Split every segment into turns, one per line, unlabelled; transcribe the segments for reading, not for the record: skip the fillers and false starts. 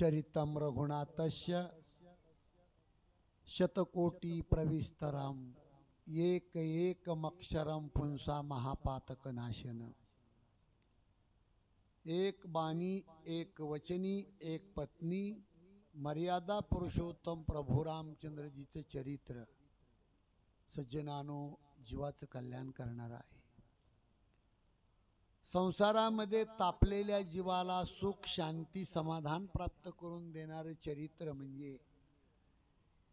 चरितं रघुनाथस्य शतकोटी प्रविस्तरम एक एकमक्षरम पुंसा महापातक नाशन। एक बाणी एक वचनी एक पत्नी मर्यादा पुरुषोत्तम प्रभू रामचंद्रजीचे चरित्र सज्जनानो जीवाचं कल्याण करणार आहे। संसारामध्ये तापलेल्या जीवाला सुख शांती समाधान प्राप्त करून देणारे चरित्र म्हणजे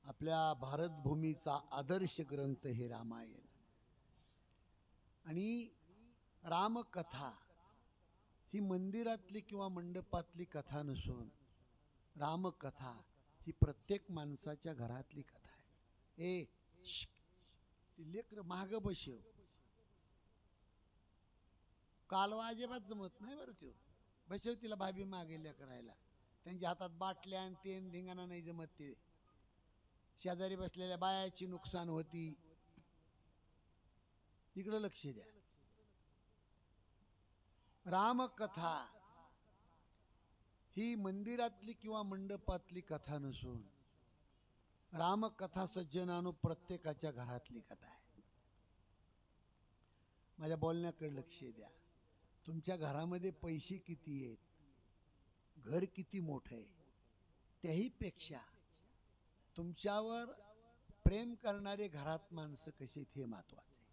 आपल्या भारतभूमीचा आदर्श ग्रंथ हे रामायण। आणि रामकथा ही मंदिरातली किंवा मंडपातली कथा नसून रामकथा ही प्रत्येक माणसाच्या घरातली कथा आहे। ती लेकर माग बसव कालवा अजिबात जमत नाही बरं। त्यो बसव तिला भाभी मागेल्या करायला, त्यांच्या हातात बाटल्या आणि तेन धिंगाणा नाही जमत। ते शेजारी बसलेल्या बायाची नुकसान होती, इकडे लक्ष द्या। रामकथा ही मंदिरातली किंवा मंडपातली कथा नसून रामकथा सज्जनानो प्रत्येकाच्या घरातली कथा आहे। माझ्या बोलण्याकडे लक्ष द्या। तुमच्या घरामध्ये पैसे किती आहेत, घर किती मोठं आहे, त्याही पेक्षा तुमच्यावर प्रेम करणारे घरात माणसं कशी आहेत हे महत्वाचं आहे।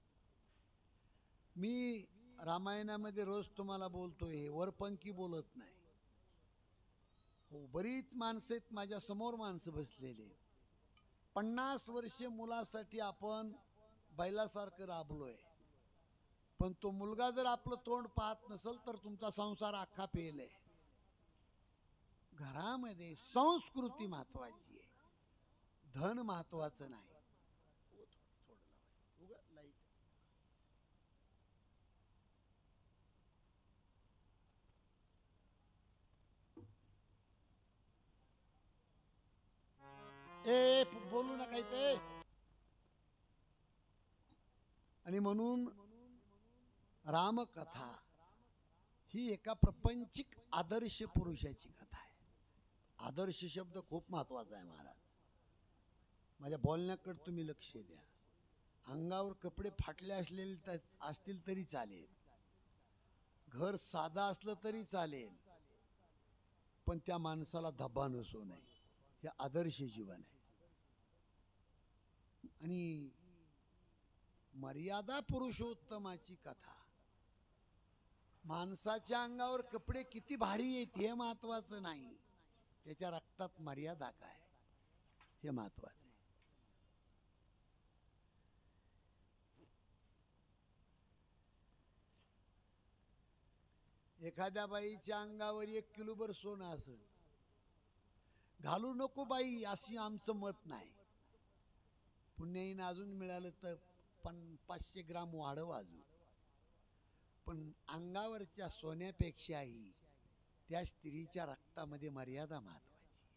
मी रामायणामध्ये रोज तुम्हाला बोलतोय, वरपंखी बोलत नाही। हो, बरीच माणसं आहेत माझ्या समोर, माणसं बसलेले 50 वर्षे मुलासाठी आपण बैलासारखं राबलोय, पण तो मुलगा जर आपलं तोंड पाहत नसेल तर तुमचा संसार अख्खा फेल आहे। घरामध्ये संस्कृती महत्वाची आहे, धन महत्वाचं नाही। लाईट ए बोलू नका इथे। आणि म्हणून रामकथा ही एका प्रपंचिक आदर्श पुरुषाची कथा आहे। आदर्श शब्द खूप महत्वाचा आहे महाराज। माझ्या बोलण्याकडे तुम्ही लक्ष द्या। अंगावर कपडे फाटले असतील तरी चालेल, घर साधा असलं तरी चालेल, पण त्या माणसाला धब्बा नसू नये, हे आदर्श जीवन आहे। आणि मर्यादा पुरुषोत्तमाची कथा, माणसाच्या अंगावर कपडे किती भारी आहेत हे महत्वाचं नाही, त्याच्या रक्तात मर्यादा काय हे महत्वाचं आहे। एखाद्या बाईच्या अंगावर 1 किलोभर सोनं असेल, घालू नको बाई अशी आमचं मत नाही। पुण्याईनं अजून मिळालं तर 500 ग्राम वाढव अजून, पण अंगावरच्या सोन्यापेक्षाही त्या स्त्रीच्या रक्तामध्ये मर्यादा महत्वाची आहे,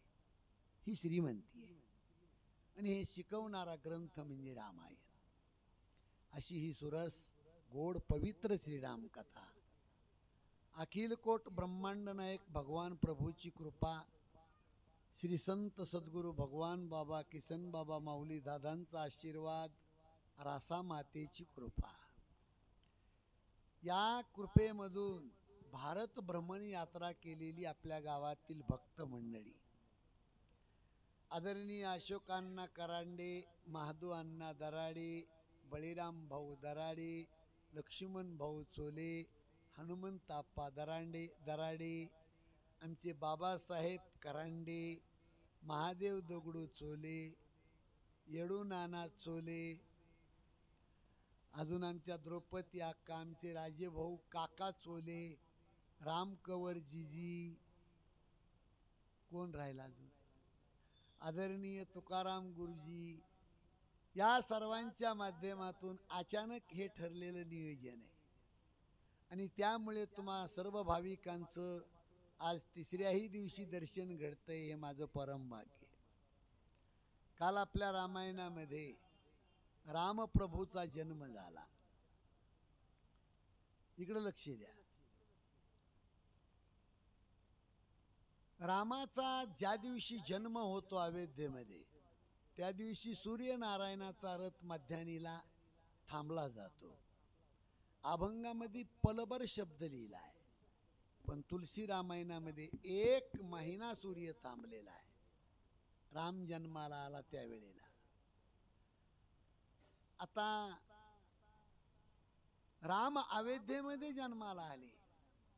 ही श्रीमंती आहे। आणि हे शिकवणारा ग्रंथ म्हणजे रामायण। अशी ही सुरस गोड पवित्र श्रीराम कथा अखिल कोट ब्रह्मांड नायक भगवान प्रभूची कृपा, श्री संत सद्गुरु भगवान बाबा किसन बाबा माऊली दादांचा आशीर्वाद, रासा मातेची कृपा, या कृपेमधून भारत भ्रमण यात्रा केलेली आपल्या गावातील भक्त मंडळी, आदरणीय अशोकांना करांडे, महादू अण्णा दराडे, बळीराम भाऊ दराडे, लक्ष्मण भाऊ चोले, हनुमंताप्पा दराडे, आमचे बाबासाहेब करांडे, महादेव दगडू चोले, येडू नाना चोले, अजून आमच्या द्रौपदी अक्का, आमचे राजे भाऊ काका चोले, रामकवर जीजी, कोण राहिला अजून, आदरणीय तुकाराम गुरुजी, या सर्वांच्या माध्यमातून अचानक हे ठरलेलं नियोजन आहे। आणि त्यामुळे तुम्हा सर्व भाविकांचं आज 3ऱ्याही दिवशी दर्शन घडतंय, हे माझं परम भाग्य। काल आपल्या रामायणामध्ये रामप्रभूचा जन्म झाला, इकडे लक्ष द्या। रामाचा ज्या दिवशी जन्म होतो अयोध्येमध्ये त्या दिवशी सूर्यनारायणाचा रथ मध्यानीला थांबला जातो. अभंगामध्ये पलभर शब्द लिहिला आहे, पण तुलसी रामायणामध्ये 1 महिना सूर्य थांबलेला आहे. राम जन्माला आला त्यावेळेला. आता राम अयोध्येमध्ये जन्माला आले,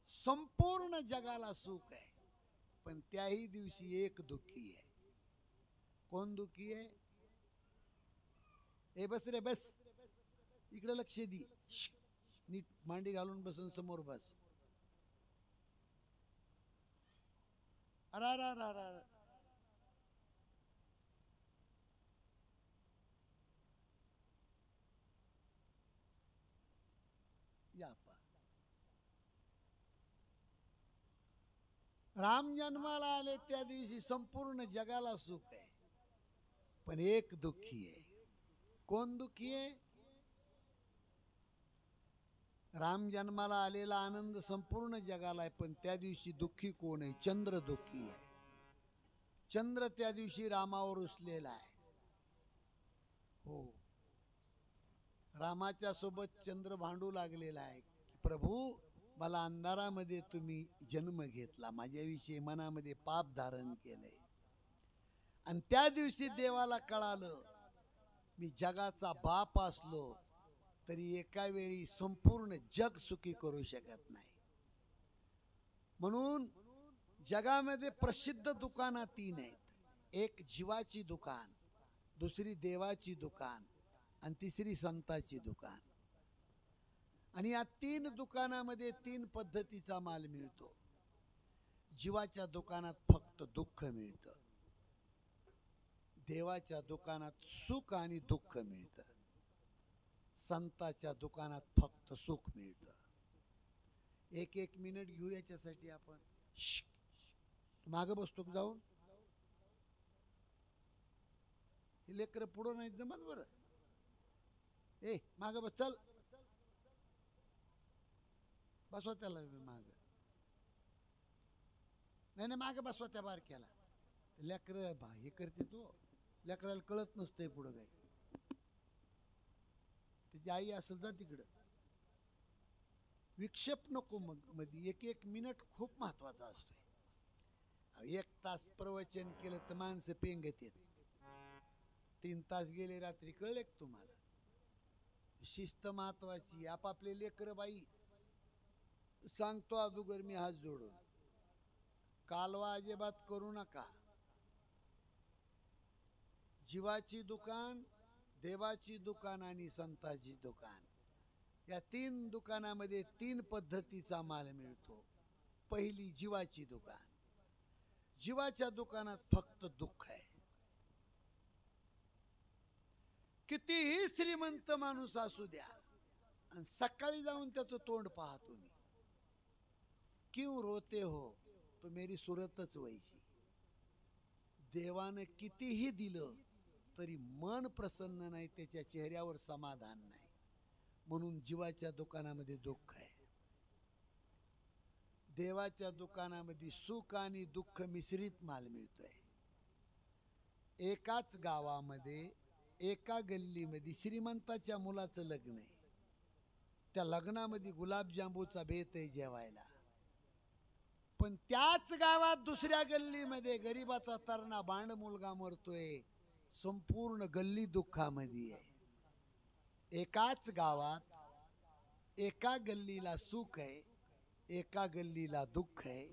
संपूर्ण जगाला सुख आहे, पण त्याही दिवशी एक दुःखी आहे. कोण दुःखी आहे? ए बस रे बस, इकडे लक्ष दे, नीट मांडी घालून बसून समोर बस. अरा या पा. राम जन्माला आले त्या दिवशी संपूर्ण जगाला सुख आहे, पण एक दुःखी आहे. कोण दुःखी आहे? राम जन्माला आलेला आनंद संपूर्ण जगाला आहे, पण त्या दिवशी दुःखी कोण आहे? चंद्र दुःखी आहे. चंद्र त्या दिवशी रामावर रुसलेला आहे. हो, रामाच्या सोबत चंद्र भांडू लागलेला आहे की प्रभू, मला अंधारामध्ये तुम्ही जन्म घेतला, माझ्याविषयी मनामध्ये पाप धारण केलंय. आणि त्या दिवशी देवाला कळालं, मी जगाचा बाप असलो तरी एका वेळी संपूर्ण जग सुखी करू शकत नाही. म्हणून जगामध्ये प्रसिद्ध दुकानं 3 आहेत. एक जीवाची दुकान, दुसरी देवाची दुकान आणि तिसरी संताची दुकान. आणि या 3 दुकानामध्ये 3 पद्धतीचा माल मिळतो. जीवाच्या दुकानात फक्त दुःख मिळतं, देवाच्या दुकानात सुख आणि दुःख मिळतं, संताच्या दुकानात फक्त सुख मिळतं. 1 मिनिट घेऊ याच्यासाठी आपण. मागं बसतो जाऊन, हे लेकर पुढं नाही जमत बरं. ए मागं बस, चल बसवा त्याला माग. नाही मागं बसवा त्या बारक्याला. लेकर हे करते तो, लेकराला कळत नसतंय पुढं काही. त्याची आई असेल जा तिकडं. विक्षेप नको मग मध्ये. 1 मिनिट खूप महत्वाचा असतोय. 1 तास प्रवचन केलं तर माणसं पेंगत येत. 3 तास गेले रात्री, कळले का तुम्हाला? शिस्त महत्वाची. आपापले लेकर बाई सांगतो अगोदर मी हात जोडून, कालवा अजिबात करू नका. जीवाची दुकान, देवाची दुकान आणि संताची दुकान, या 3 दुकानामध्ये 3 पद्धतीचा माल मिळतो. पहिली जीवाची दुकान. जीवाच्या दुकानात फक्त दुःख आहे. कितीही श्रीमंत माणूस असू द्या, आणि सकाळी जाऊन त्याचं तोंड पहा तुम्ही, क्यों रोते हो, तो मेरी सूरतच वैसी. देवानं कितीही दिलं तरी मन प्रसन्न नाही, त्याच्या चेहऱ्यावर समाधान नाही. म्हणून जीवाच्या दुकानामध्ये दुःख आहे. देवाच्या दुकानामध्ये सुख आणि दुःख मिश्रित माल मिळतोय. एकाच गावामध्ये एका गल्लीमध्ये श्रीमंताच्या मुलाचं लग्न आहे. त्या लग्नामध्ये गुलाबजांबूचा बेत आहे जेवायला. पण त्याच गावात दुसऱ्या गल्लीमध्ये गरीबाचा तरणा बांड मुलगा मरतोय. संपूर्ण गल्ली दुःखामध्ये आहे. एकाच गावात एका गल्लीला सुख आहे, एका गल्लीला दुःख आहे.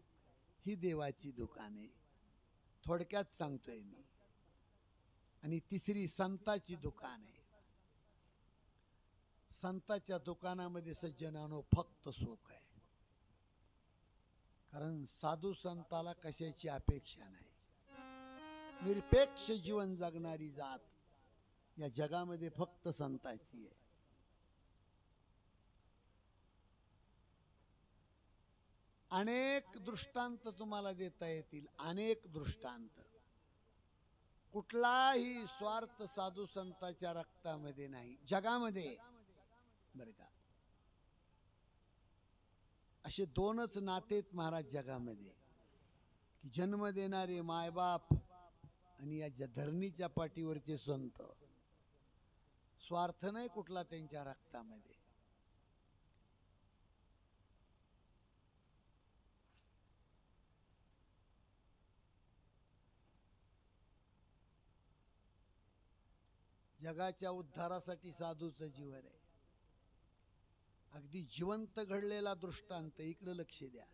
ही देवाची दुकान आहे, थोडक्यात सांगतोय मी. आणि तिसरी संताची दुकान आहे. संताच्या दुकानामध्ये सज्जनानो फक्त सुख आहे. कारण साधू संताला कशाची अपेक्षा नाही. निरपेक्ष जीवन जगणारी जात या जगामध्ये फक्त संताची आहे. अनेक दृष्टांत तुम्हाला देता येतील, अनेक दृष्टांत. कुठलाही स्वार्थ साधू संताच्या रक्तामध्ये नाही जगामध्ये, बरं का. असे 2च नातेत महाराज जगामध्ये, की जन्म देणारे मायबाप आणि या धरणीच्या पाठीवरचे संत, स्वार्थ नाही कुठला त्यांच्या रक्तामध्ये. जगाच्या उद्धारासाठी साधूचं जीवन आहे. अगदी जिवंत घडलेला दृष्टांत. इकडे लक्ष द्या.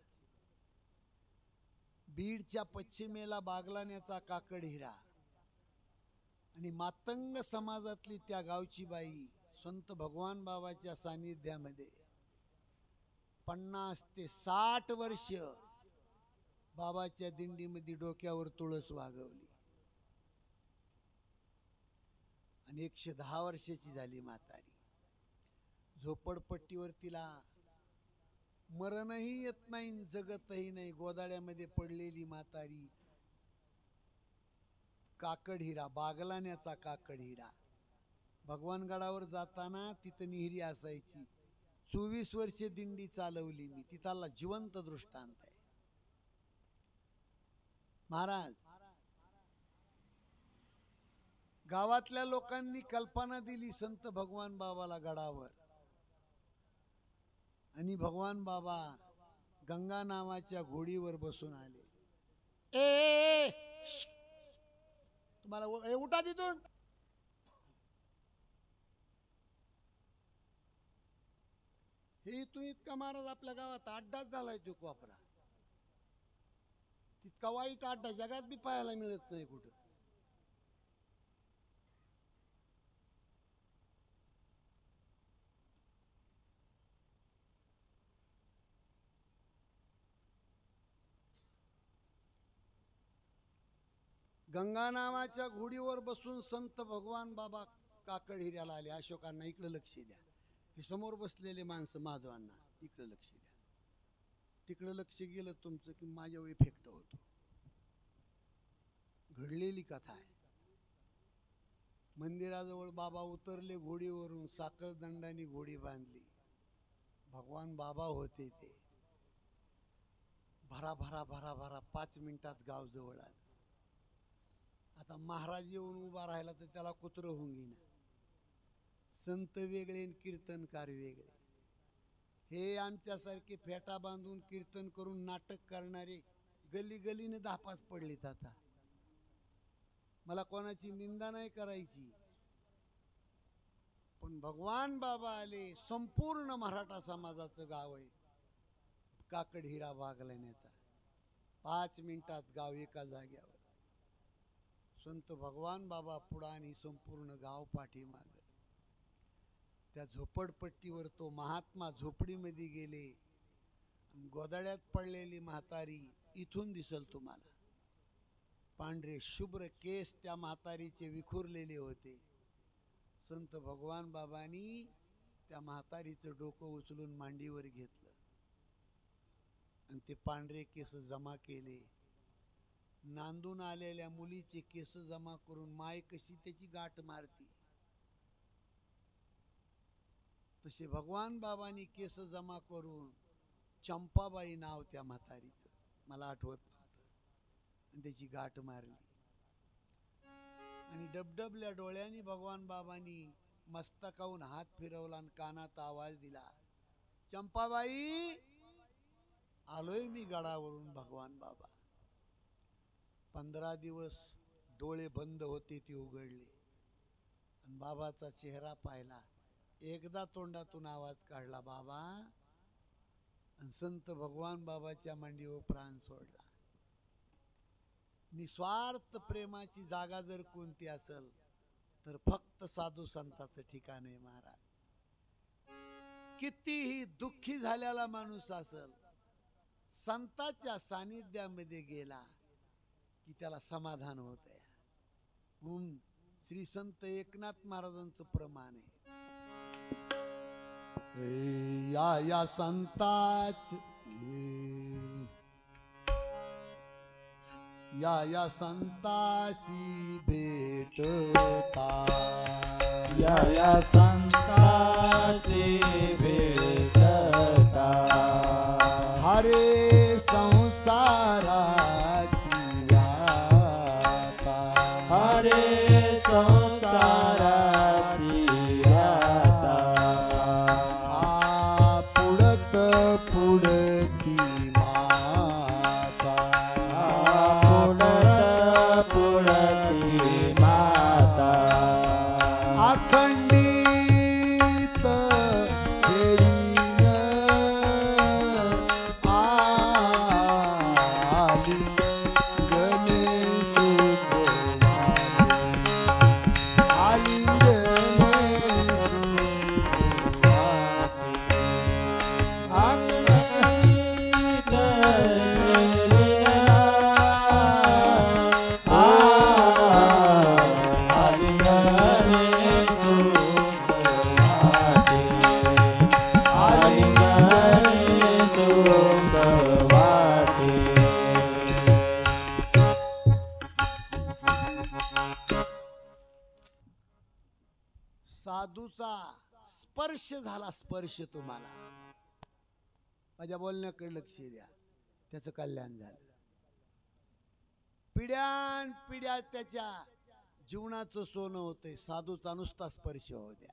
बीडच्या पश्चिमेला बागलाण्याचा काकड हिरा आणि मातंग समाजातली त्या गावची बाई संत भगवान बाबाच्या सानिध्यामध्ये 50 ते 60 वर्ष बाबाच्या दिंडीमध्ये डोक्यावर तुळस वागवली आणि 110 वर्षाची झाली म्हातारी. झोपडपट्टीवर तिला मरणही येत नाही, जगतही नाही. गोदाड्यामध्ये पडलेली म्हातारी. काकड हिरा, बागलाण्याचा काकड हिरा. भगवानगडावर जाताना तिथं निहिरी असायची. 24 वर्षे दिंडी चालवली मी. तिथला जिवंत दृष्टांत आहे. महाराज, गावातल्या लोकांनी कल्पना दिली संत भगवान बाबाला गडावर, आणि भगवान बाबा गंगा नावाच्या घोडीवर बसून आले. ए तुम्हाला उठा तिथून. हे इथून इतका महाराज आपल्या गावात अड्डाच झालाय तो कोपरा. तितका वाईट अड्डा जगात बी पाहायला मिळत नाही कुठं. गंगा नावाच्या घोडीवर बसून संत भगवान बाबा काकड हिऱ्याला आले. अशोकांना इकडे लक्ष द्या. हे समोर बसलेले माणसं माधवांना इकडे लक्ष द्या. तिकडे लक्ष गेलं तुमचं की माझ्यावर इफेक्ट होतो. घडलेली कथा आहे. मंदिराजवळ बाबा उतरले घोडीवरून. साखरदंडाने घोडी बांधली. भगवान बाबा होते ते. भरा भरा भरा भरा 5 मिनिटात गाव जवळ आलं. आता महाराज येऊन उभा राहिला तर त्याला कुत्र होऊन गेला. संत वेगळे, कीर्तनकार वेगळे. हे आमच्यासारखे फेटा बांधून कीर्तन करून नाटक करणारे गली गलीने 10-5 पडलेत. आता मला कोणाची निंदा नाही करायची, पण भगवान बाबा आले. संपूर्ण मराठा समाजाचं गाव आहे काकड हिरा बागलाण्याचा. 5 मिनिटात गाव एका जाग्यावर. संत भगवान बाबा पुढा आणि संपूर्ण गाव पाठीमाग. त्या झोपडपट्टीवर तो महात्मा झोपडीमध्ये गेले. गोदाड्यात पडलेली म्हातारी इथून दिसल तुम्हाला. पांढरे शुभ्र केस त्या म्हातारीचे विखुरलेले होते. संत भगवान बाबांनी त्या म्हातारीचं डोकं उचलून मांडीवर घेतलं आणि ते पांढरे केस जमा केले. नांदून आलेल्या मुलीचे केस जमा करून माय कशी त्याची गाठ मारती तसे भगवान बाबांनी केस जमा करून, चंपाबाई नाव त्या म्हातारीचं, मला आठवत नव्हतं, आणि त्याची गाठ मारली. आणि डबडबल्या डोळ्यांनी भगवान बाबांनी मस्तकाहून हात फिरवला आणि कानात आवाज दिला, चंपाबाई आलोय मी गडावरून. भगवान बाबा 15 दिवस डोळे बंद होते ते उघडले आणि बाबाचा चेहरा पाहिला. एकदा तोंडातून आवाज काढला बाबा, आणि संत भगवान बाबाच्या मांडीवर प्राण सोडला. निस्वार्थ प्रेमाची जागा जर कोणती असेल तर फक्त साधू संताचं ठिकाण आहे महाराज. कितीही दुःखी झालेला माणूस असेल, संताच्या सानिध्यामध्ये गेला की त्याला समाधान होतंय. म्हणून श्री संत एकनाथ महाराजांचं प्रमाण आहे, या संताच या संताशी भेटता,
या संताशी भेटता,
हरे संसाराची पुढती माता
पुढत पुढती माता
अखंडित देवीन आली गणेशु साधूचा स्पर्श झाला. स्पर्श तुम्हाला माझ्या बोलण्याकडे लक्ष द्या. त्याचं कल्याण झालं. पिढ्यान पिढ्या त्याच्या जीवनाचं सोनं होतंय. साधूचा नुसता स्पर्श होऊ द्या.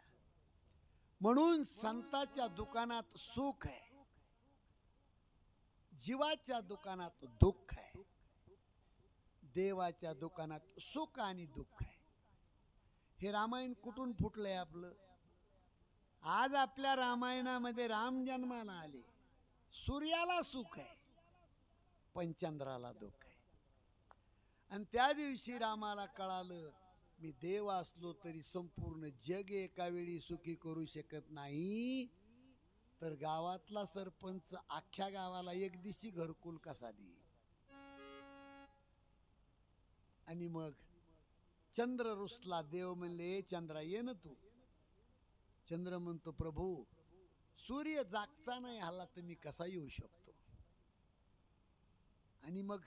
म्हणून संताच्या दुकानात सुख आहे, जीवाच्या दुकानात दुःख आहे, देवाच्या दुकानात सुख आणि दुःख आहे. हे रामायण कुठून फुटलंय आपलं? आज आपल्या रामायणामध्ये राम जन्माला आले. सूर्याला सुख आहे पण चंद्राला दुःख आहे. आणि त्या दिवशी रामाला कळालं मी देव असलो तरी संपूर्ण जग एका वेळी सुखी करू शकत नाही, तर गावातला सरपंच अख्ख्या गावाला एक दिवशी घरकुल कसा देईल. आणि मग चंद्र रुसला. देव म्हणले चंद्रा ये ना तू. चंद्र म्हणतो प्रभू सूर्य जागचा नाही आला तर मी कसा येऊ शकतो. आणि मग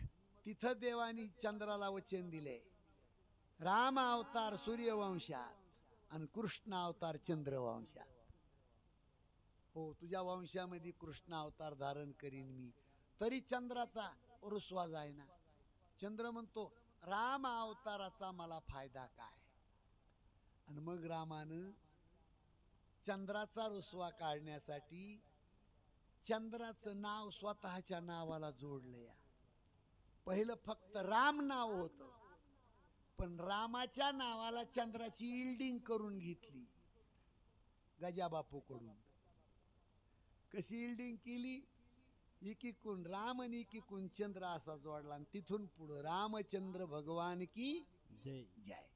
तिथं देवानी चंद्राला वचन दिले, राम अवतार सूर्यवंशात आणि कृष्ण अवतार चंद्रवंशात. हो तुझ्या वंशामध्ये कृष्ण अवतार धारण करीन मी. तरी चंद्राचा रुसवा जायना. चंद्र म्हणतो राम अवताराचा मला फायदा काय. आणि मग रामानं चंद्राचा रुसवा काढण्यासाठी चंद्राचं नाव स्वतःच्या नावाला जोडलं. पहिलं फक्त राम नाव होतं, पण रामाच्या नावाला चंद्राची इल्डिंग करून घेतली गजाबापूकडून. कशी इल्डिंग केली? एकीकून राम आणि एकीकून चंद्र असा जोडला. आणि तिथून पुढे रामचंद्र भगवान की
जय
जय.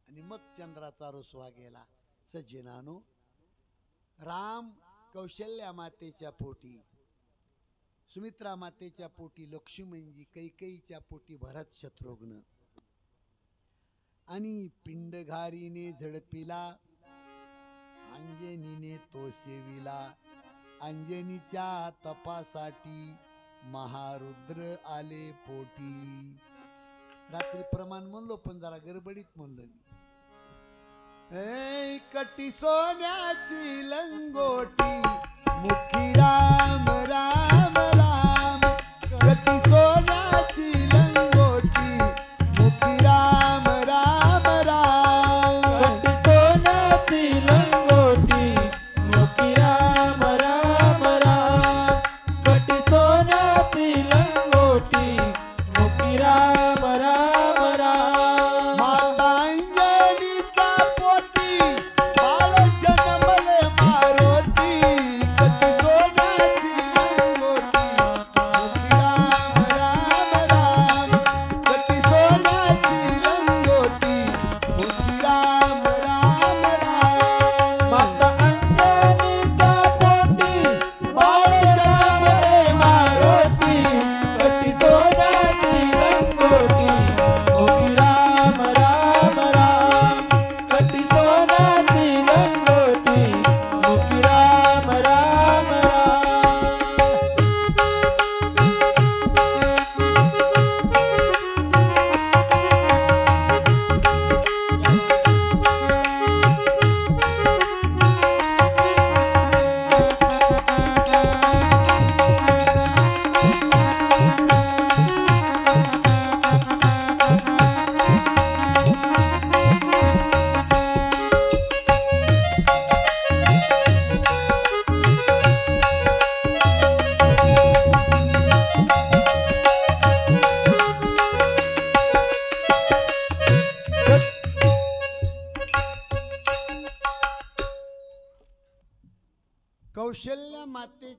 आणि मग चंद्राचा रुसवा गेला. सज्जनानो, राम कौशल्या मातेच्या पोटी, सुमित्रा मातेच्या पोटी लक्ष्मणजी, कैकेयीच्या पोटी भरत शत्रुघ्न, आणि पिंडघारीने झडपिला अंजनीने तो सेविला. अंजनीच्या तपासाठी महारुद्र आले पोटी. रात्री प्रमाण म्हणलो पण जरा गडबडीत म्हणलो मी. कटी सोन्याची लंगोटी मुखी राम राम राम. कटी सोन्याची लंगोटी मुखी राम राम राम.
कटी सोन्याची लंगोटी मुखी राम राम राम. कटी सोन्याची लंगोटी मुखी राम राम राम.
माता अंजनीच्या पोटी बाळ जन्मले मारोती. कटी सोन्याची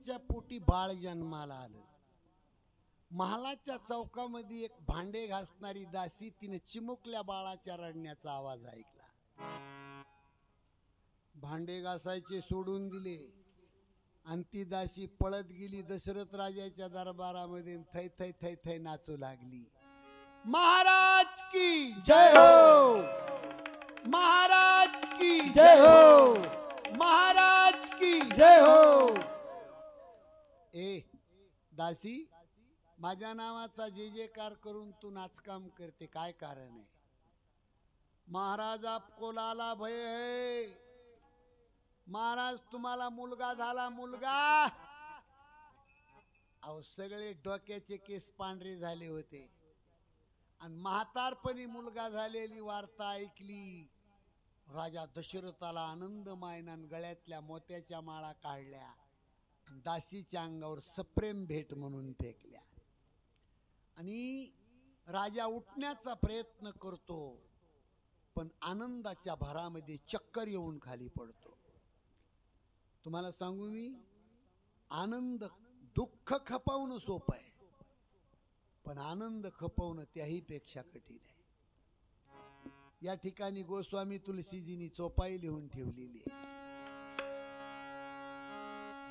महिन्याच्या पोटी बाळ जन्माला आलं. महालाच्या चौकामध्ये एक भांडे घासणारी दासी तिने चिमुकल्या बाळाच्या रडण्याचा आवाज ऐकला. भांडे घासायचे सोडून दिले आणि ती दासी पळत गेली दशरथ राजाच्या दरबारामध्ये. थै थै थै थै नाचू लागली. महाराज की
जय हो,
महाराज की
जय हो,
महाराज की
जय हो.
ए दासी, माझ्या नावाचा जे जयकार करून तू नाचकाम करते, काय कारण आहे? महाराज आपको लाला भय है. महाराज तुम्हाला मुलगा झाला, मुलगा. अहो सगळे डोक्याचे केस पांढरे झाले होते आणि म्हातारपणी मुलगा झालेली वार्ता ऐकली. राजा दशरथाला आनंद मायनान गळ्यातल्या मोत्याच्या माळा काढल्या आणि दासीच्या अंगावर सप्रेम भेट म्हणून फेकल्या. आणि राजा उठण्याचा प्रयत्न करतो पण आनंदाच्या भरामध्ये चक्कर येऊन खाली पडतो. तुम्हाला सांगू मी, आनंद दुःख खपवणं सोपं आहे पण आनंद खपवणं त्याही पेक्षा कठीण आहे. या ठिकाणी गोस्वामी तुलसीजींनी चोपाई लिहून ठेवलेली आहे.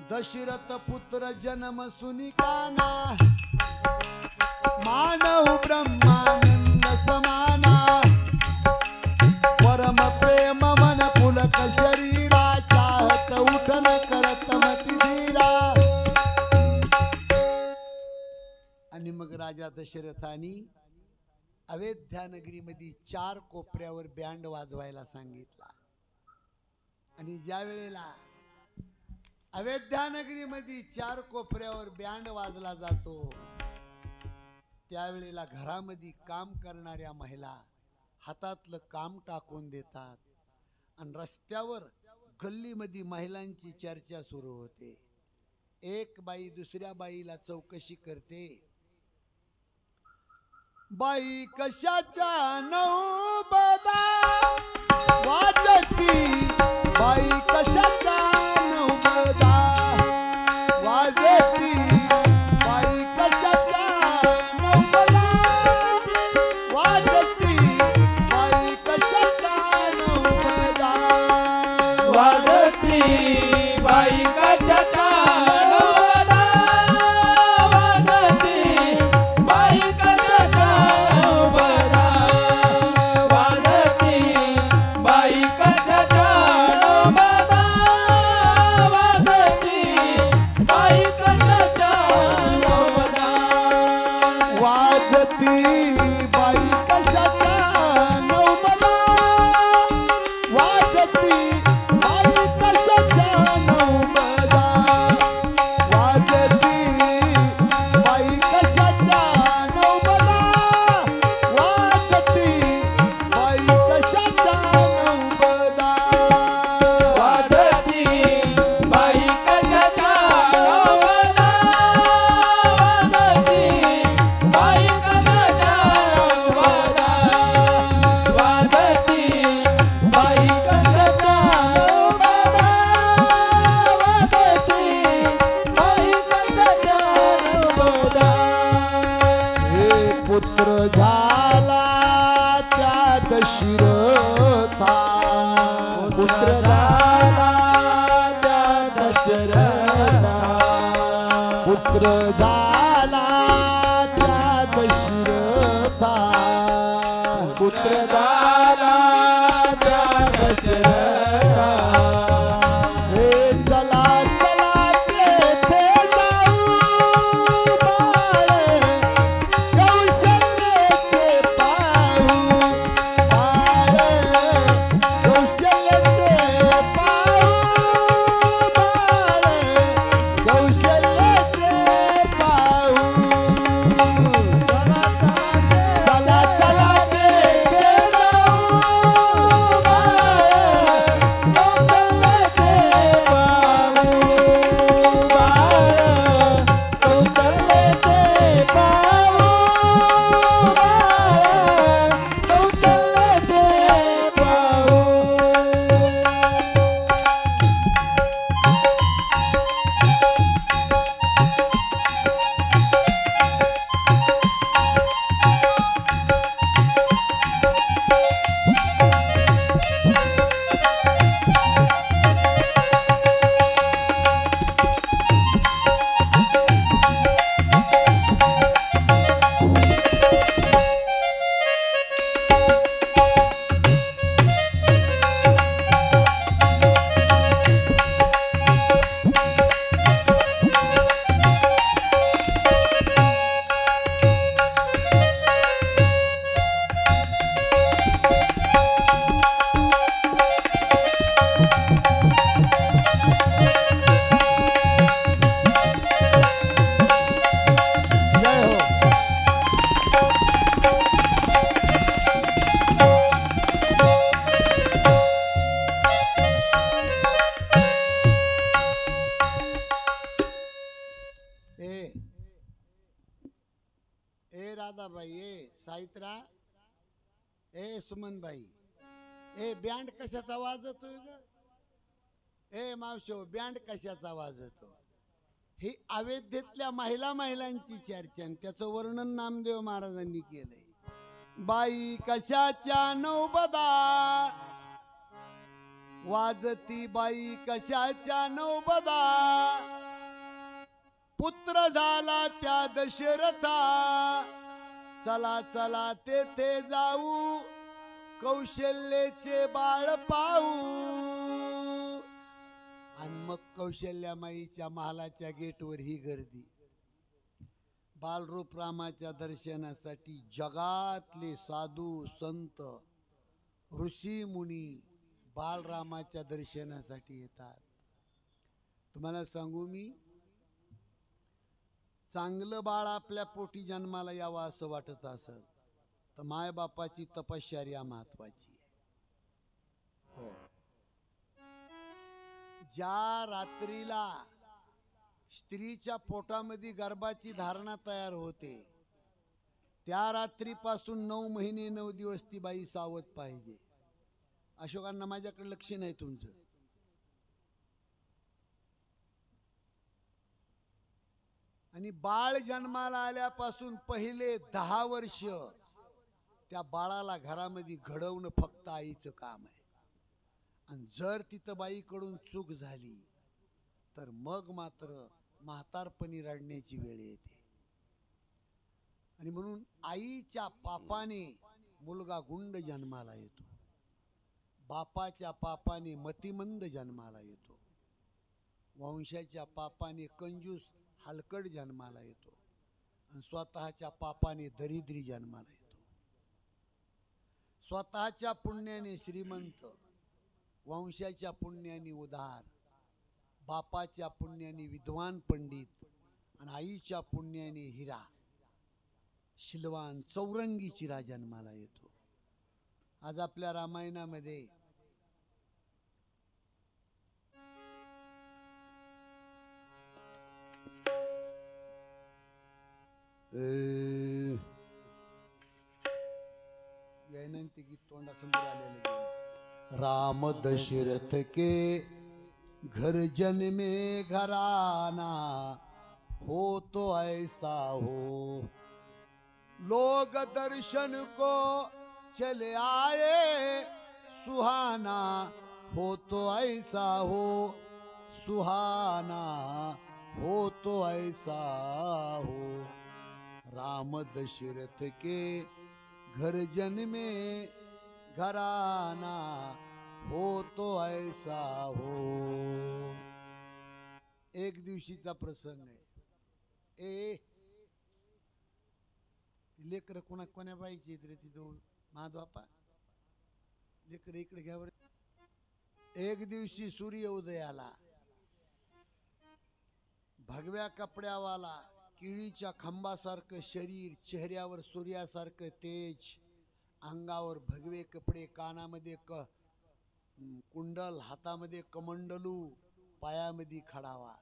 दशरथ पुत्र जन्म सुनिकाना, मानव ब्रह्मानंद समाना, परम प्रेम मन पुलक शरीरा, चाहत उठन करत मती धीरा. आणि मग राजा दशरथानी अयोध्या नगरीमध्ये 4 कोपऱ्यावर बँड वाजवायला सांगितला. आणि ज्या वेळेला अयोध्या नगरीमध्ये 4 कोपऱ्यावर बँड वाजला जातो त्यावेळेला घरामध्ये काम करणाऱ्या महिला हातातलं काम टाकून देतात आणि रस्त्यावर गल्लीमध्ये महिलांची चर्चा सुरू होते. एक बाई दुसऱ्या बाईला चौकशी करते, बाई कशाच्या नौबदा वाजती, बाई कशाच्या नौबदा वाजती, बाई कशाच्या नौबदा वाजती, बाई कशाच्या नौबदा
वाजती, बाई कशाच्या नौबदा वाजती, बाई कशाच्या नौबदा वाजती, बाई कशाच्या नौबदा वाजती, बाई कशाच्या नौबदा
वाजती, बाई कशाच्या नौबदा वाजती, बाई कशाच्या नौबदा वाजती, बाई कशाच्या नौबदा वाजती, बाई कशाच्या नौबदा
वाजती, बाई कशाच्या नौबदा वाजती, बाई कशाच्या नौबदा वाजती, बाई कशाच्या नौबदा वाजती, बाई कशाच्या नौबदा.
हे पुत्र झाला त्या दशरथा,
पुत्र झाला त्या दशरथा,
पुत्र झाला त्या दशरथा,
पुत्र झाला त्या दशरथा.
हे चला चला तेथे जाऊ बाळ, कौशल्य ते पाहू बाळ, कौशल्य ते पाहू बाळ, कौशल्य ते पाहू. ए ए राधाबाई, ए साहित्रा, ए सुमनबाई, ए बँड कशाचा वाजतोय ग? ए मावशो, बँड कशाचा वाजतो? ही अवैधतेतल्या महिलांची चर्चा आणि त्याचं वर्णन नामदेव महाराजांनी केलंय. बाई कशाच्या नौबदा वाजती, बाई कशाच्या नौबदा, पुत्र झाला त्या दशरथा, चला चला तेथे जाऊ, कौशल्येचे बाळ पाहू. आणि मग कौशल्यामाईच्या महालाच्या गेटवर ही गर्दी. बालरूप रामाच्या दर्शनासाठी जगातले साधू संत ऋषी मुनी बालरामाच्या दर्शनासाठी येतात. तुम्हाला सांगू मी, चांगलं बाळ आपल्या पोटी जन्माला यावं असं वाटत असेल तर मायबापाची तपश्चर्या महत्वाची आहे. हो, ज्या रात्रीला स्त्रीच्या पोटामध्ये गर्भाची धारणा तयार होते त्या रात्रीपासून 9 महिने 9 दिवस ती बाई सावध पाहिजे. अशोकांना माझ्याकडे लक्ष नाही तुमचं. आणि बाळ जन्माला आल्यापासून पहिले 10 वर्ष त्या बाळाला घरामध्ये घडवणं फक्त आईचं काम आहे. आणि जर तिथं बाईकडून चूक झाली तर मग मात्र म्हातारपणी रडण्याची वेळ येते. आणि म्हणून आईच्या पापाने मुलगा गुंड जन्माला येतो, बापाच्या पापाने मतिमंद जन्माला येतो, वंशाच्या पापाने कंजूस हलकट जन्माला येतो, आणि स्वतःच्या पापाने दरिद्री जन्माला येतो. स्वतःच्या पुण्याने श्रीमंत, वंशाच्या पुण्याने उदार, बापाच्या पुण्याने विद्वान पंडित, आणि आईच्या पुण्याने हिरा शिलवान चौरंगी चिरा जन्माला येतो. आज आपल्या रामायणामध्ये यानंतर गीत तोंडासमोर आलेले. राम दशरथ के घर जन्मे घराना, हो तो ऐसा हो, लोग दर्शन को चले आए सुहाना, हो तो ऐसा हो, सुहाना हो तो ऐसा हो. राम दशरथ के घर जन्मे घराना, हो तो ऐसा हो. एक दिवशीचा प्रसंग आहे. ए लेकर कोण्या पाहिजे रे तिथं महाद्वापा, लेकर इकडे घ्यावर. एक दिवशी सूर्य उदयाला, भगव्या कपड्यावाला, केळीच्या खांबासारखं शरीर, चेहऱ्यावर सूर्यासारखं तेज, अंगावर भगवे कपडे, कानामध्ये कुंडल, हातामध्ये कमंडलू, पायामध्ये खडावा.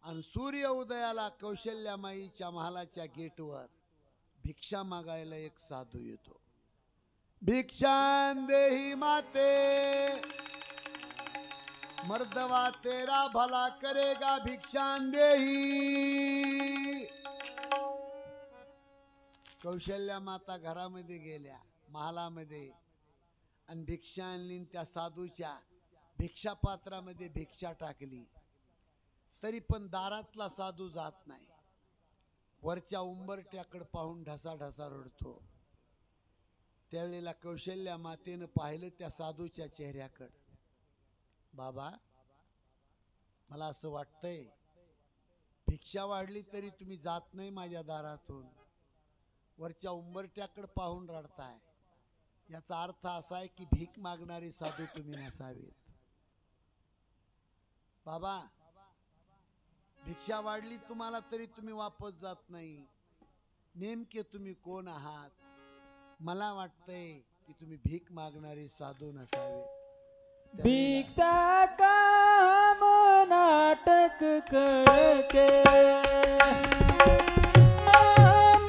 आणि सूर्य उदयाला कौशल्यामाईच्या महालाच्या गेटवर भिक्षा मागायला एक साधू येतो. भिक्षां देही माते, मर्दवा तेरा भला करेगा, भिक्षां देही. कौशल्या माता घरामध्ये गेल्या महालामध्ये आणि भिक्षा आणली. त्या साधूच्या भिक्षा पात्रामध्ये भिक्षा टाकली, तरी पण दारातला साधू जात नाही. वरच्या उंबरट्याकडे पाहून ढसा ढसा रडतो. त्यावेळेला कौशल्या मातेनं पाहिलं त्या साधूच्या चेहऱ्याकडे. बाबा, मला असं वाटतंय भिक्षा वाढली तरी तुम्ही जात नाही माझ्या दारातून, वरच्या उंबरट्याकडे पाहून रडताय. याचा अर्थ असा आहे की भीक मागणारे साधू तुम्ही नसावेत. बाबा, भिक्षा वाढली तुम्हाला तरी तुम्ही वापस जात नाही. नेमके तुम्ही कोण आहात? मला वाटतंय की तुम्ही भीक मागणारे साधू नसावेत.
भिक्षा काम नाटक करके
राम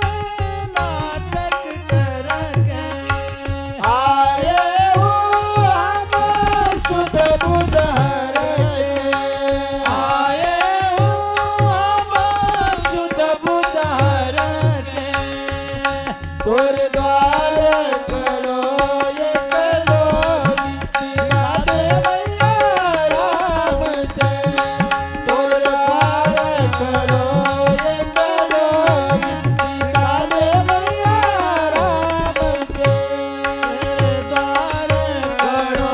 नाटक करके
आए हो हम सुध बुध हर के
आए हो हम सुध बुध हर के
तोर द्वार करो ये करो दिखा दे मैया राम से तोर द्वार करो ये करो दिखा दे मैया राम से
द्वार करो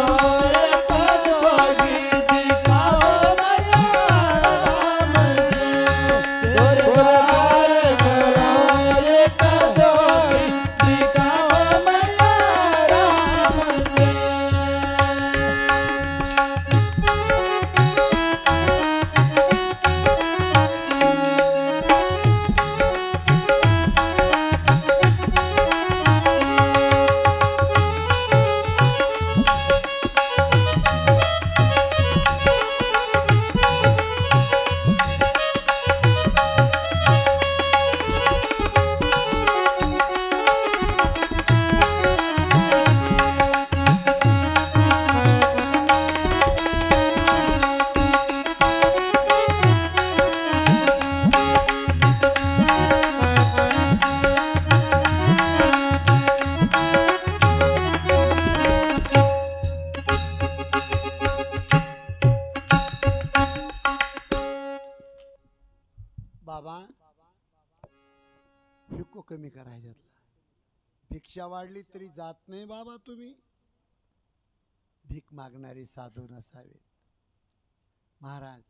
एक जोगी दिखाओ मैया राम से
तोर द्वार करो ये करो
दिखाओ मैया राम से
बाबा भिक्को कमी करायच्यातला भिक्षा वाढली तरी जात नाही बाबा तुम्ही भीक मागणारे साधू नसावेत महाराज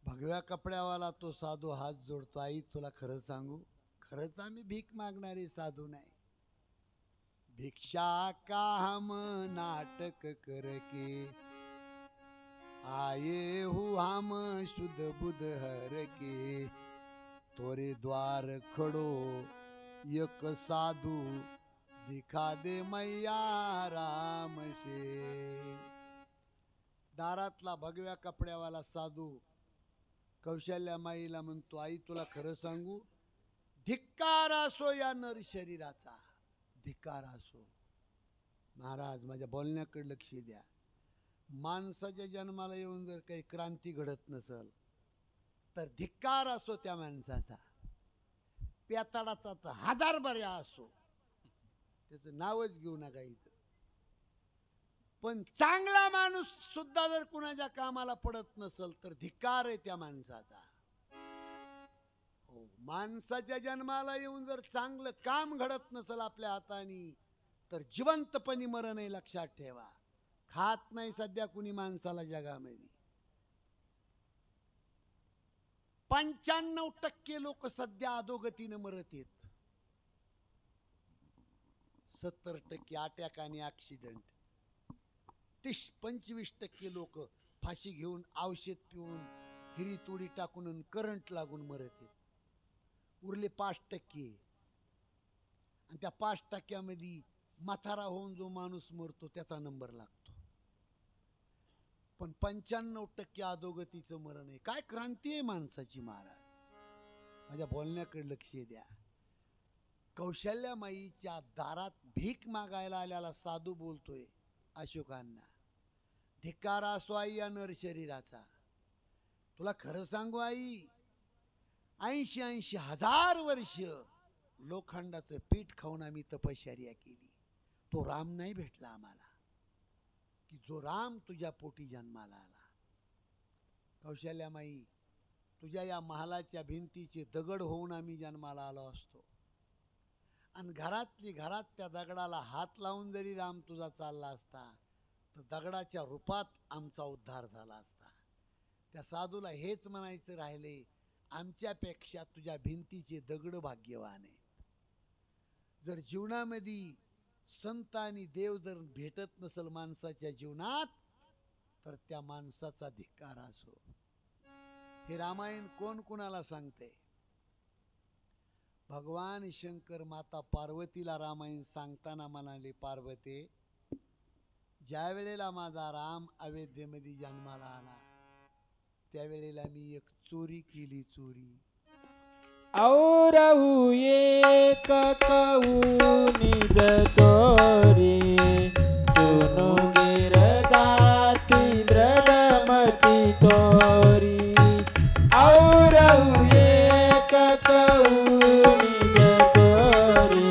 भगव्या कपड्यावाला तो साधू हात जोडतो आई तुला खरं सांगू खरंच आम्ही भीक मागणारे साधू नाही भिक्षा का हम नाटक करके आए हूँ हम शुद्ध बुध हर के तोरे द्वार खड़ो एक साधु दिखा दे मैया राम से दारातला भगव्या कपड्यावाला साधू कौशल्या माईला म्हणतो आई तुला खरं सांगू धिक्कार असो या नर शरीराचा धिक्कार असो महाराज माझ्या बोलण्याकडे लक्ष द्या माणसाच्या जन्माला येऊन जर काही क्रांती घडत नसल तर धिक्कार असो त्या माणसाचा पेताडाचा तर हजार बऱ्या असो त्याचं नावच घेऊ नका इथं पण चांगला माणूस सुद्धा जर कुणाच्या कामाला पडत नसल तर धिक्कार आहे त्या माणसाचा हो माणसाच्या जन्माला येऊन जर चांगलं काम घडत नसल आपल्या हाताने तर जिवंतपणी मरण आहे लक्षात ठेवा खात नाही सध्या कुणी माणसाला जगामध्ये 95% लोक सध्या अधोगतीने मरत आहेत 70% अटॅक आणि ऍक्सिडेंट 30-25% लोक फाशी घेऊन औषध पिऊन हिरी तुरी टाकून करंट लागून मरत आहेत उरले 5% आणि त्या 5% म्हातारा होऊन जो माणूस मरतो त्याचा नंबर लागतो पण 95% अधोगतीचं मरण आहे काय क्रांती आहे माणसाची महाराज माझ्या बोलण्याकडे लक्ष द्या कौशल्या माईच्या दारात भीक मागायला आल्याला साधू बोलतोय अशोकांना धिक्कार असो आई या नर शरीराचा तुला खरं सांगू आई 80 हजार वर्ष लोखंडाचं पीठ खाऊन आम्ही तपश्चर्या केली तो राम नाही भेटला आम्हाला की जो राम तुझ्या पोटी जन्माला आला कौशल्या माई तुझ्या या महालाच्या भिंतीचे दगड होऊन आम्ही जन्माला आलो असतो आणि घरातली घरात त्या दगडाला हात लावून जरी राम तुझा चालला असता तर दगडाच्या रूपात आमचा उद्धार झाला असता त्या साधूला हेच म्हणायचं राहिले आमच्यापेक्षा तुझ्या भिंतीचे दगड भाग्यवान आहेत जर जीवनामध्ये संत आणि देव जर भेटत नसल माणसाच्या जीवनात तर त्या माणसाचा धिक्कार असो हे रामायण कोण कुणाला सांगते भगवान शंकर माता पार्वतीला रामायण सांगताना म्हणाले पार्वती ज्या वेळेला माझा राम अयोध्येमध्ये जन्माला आला त्यावेळेला मी एक चोरी केली चोरी.
औरऊ एक कऊ निज चोरी सुनु गिर जाती दृढमती तोरी. औरऊ एक कऊ निज चोरी